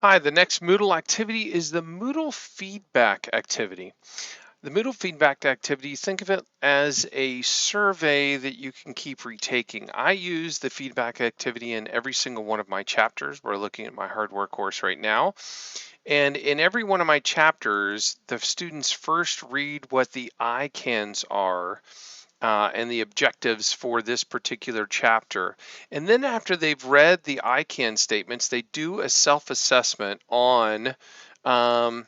Hi, the next Moodle activity is the Moodle feedback activity. The Moodle feedback activity, think of it as a survey that you can keep retaking. I use the feedback activity in every single one of my chapters. We're looking at my hardware course right now. And in every one of my chapters, the students first read what the ICANNs are and the objectives for this particular chapter. And then after they've read the ICANN statements, they do a self-assessment um,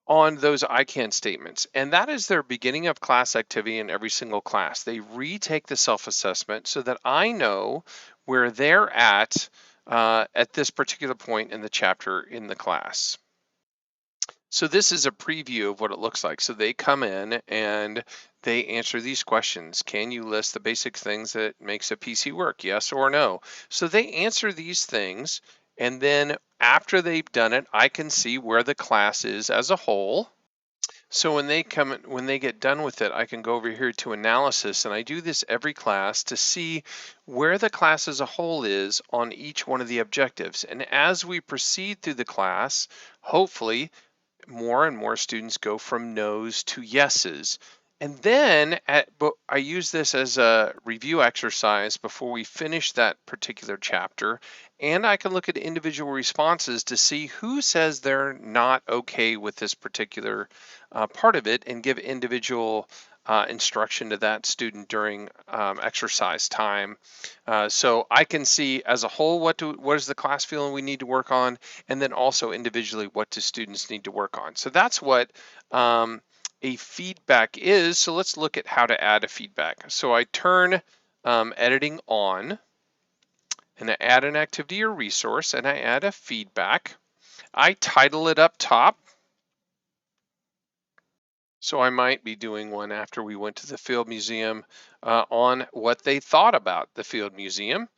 on those ICANN statements. And that is their beginning of class activity in every single class. They retake the self-assessment so that I know where they're at this particular point in the chapter in the class. So this is a preview of what it looks like. So they come in and they answer these questions. Can you list the basic things that makes a PC work? Yes or no? So they answer these things. And then after they've done it, I can see where the class is as a whole. So when they get done with it, I can go over here to analysis, and I do this every class to see where the class as a whole is on each one of the objectives. And as we proceed through the class, hopefully more and more students go from no's to yeses. And then I use this as a review exercise before we finish that particular chapter. And I can look at individual responses to see who says they're not okay with this particular part of it and give individual instruction to that student during exercise time. So I can see as a whole what is the class feeling we need to work on, and then also individually what do students need to work on. So that's what a feedback is. So let's look at how to add a feedback. So I turn editing on, and I add an activity or resource, and I add a feedback. I title it up top. So I might be doing one after we went to the Field Museum on what they thought about the Field Museum.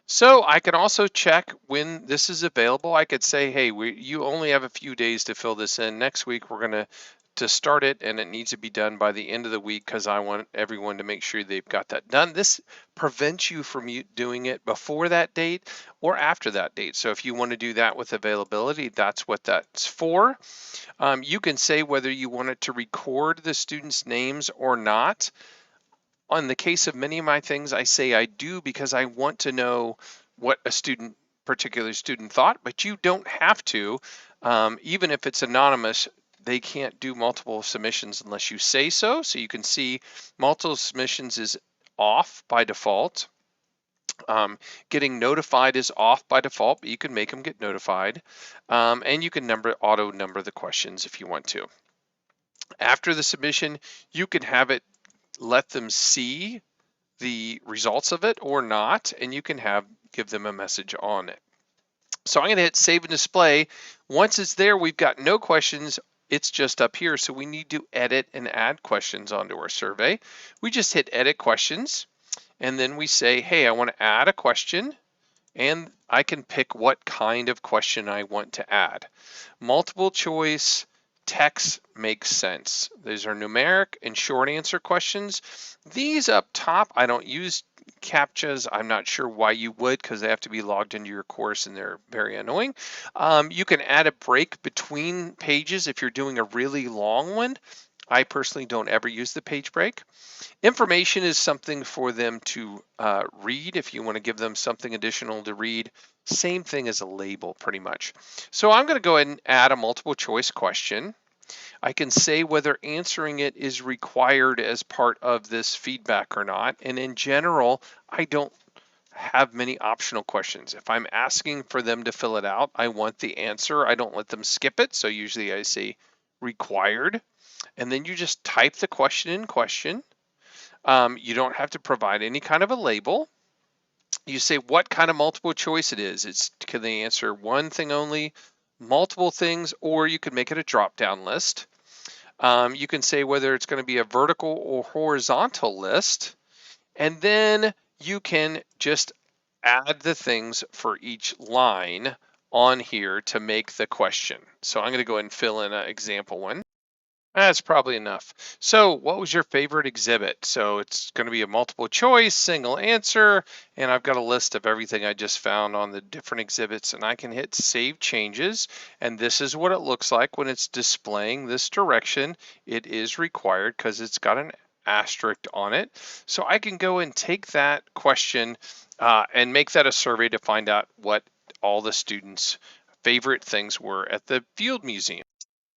So I can also check when this is available. I could say, hey, you only have a few days to fill this in. Next week, we're going to start it, and it needs to be done by the end of the week because I want everyone to make sure they've got that done. This prevents you from doing it before that date or after that date. So if you want to do that with availability, that's what that's for. You can say whether you want it to record the students' names or not. On the case of many of my things, I say I do because I want to know what a particular student thought, but you don't have to. Even if it's anonymous, they can't do multiple submissions unless you say so. So you can see multiple submissions is off by default. Getting notified is off by default, but you can make them get notified. And you can auto number the questions if you want to. After the submission, you can have it let them see the results of it or not, and you can give them a message on it. So I'm going to hit save and display. Once it's there, we've got no questions. It's just up here. So we need to edit and add questions onto our survey. We just hit edit questions, and then we say, hey, I want to add a question, and I can pick what kind of question I want to add. Multiple choice, text makes sense. These are numeric and short answer questions. These up top, I don't use CAPTCHAs. I'm not sure why you would, because they have to be logged into your course and they're very annoying. You can add a break between pages if you're doing a really long one. I personally don't ever use the page break. Information is something for them to read if you want to give them something additional to read. Same thing as a label, pretty much. So I'm going to go ahead and add a multiple choice question. I can say whether answering it is required as part of this feedback or not. And in general, I don't have many optional questions. If I'm asking for them to fill it out, I want the answer. I don't let them skip it. So usually I say required. And then you just type the question in question. You don't have to provide any kind of a label. You say what kind of multiple choice it is. Can they answer one thing only, multiple things, or you can make it a drop-down list. You can say whether it's going to be a vertical or horizontal list, and then you can just add the things for each line on here to make the question. So I'm going to go ahead and fill in an example one. That's probably enough. So, what was your favorite exhibit? So, it's going to be a multiple choice, single answer, and I've got a list of everything I just found on the different exhibits, and I can hit save changes. And this is what it looks like when it's displaying this direction. It is required because it's got an asterisk on it. So, I can go and take that question and make that a survey to find out what all the students' favorite things were at the Field Museum.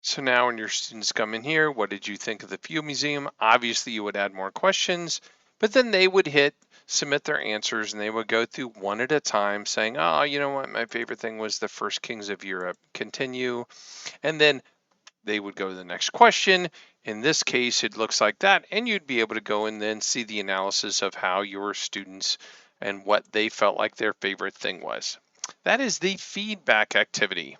So now when your students come in here, what did you think of the Field Museum? Obviously you would add more questions, but then they would hit submit their answers and they would go through one at a time saying, oh, you know what, my favorite thing was the first kings of Europe. Continue. And then they would go to the next question. In this case, it looks like that. And you'd be able to go and then see the analysis of how your students and what they felt like their favorite thing was. That is the feedback activity.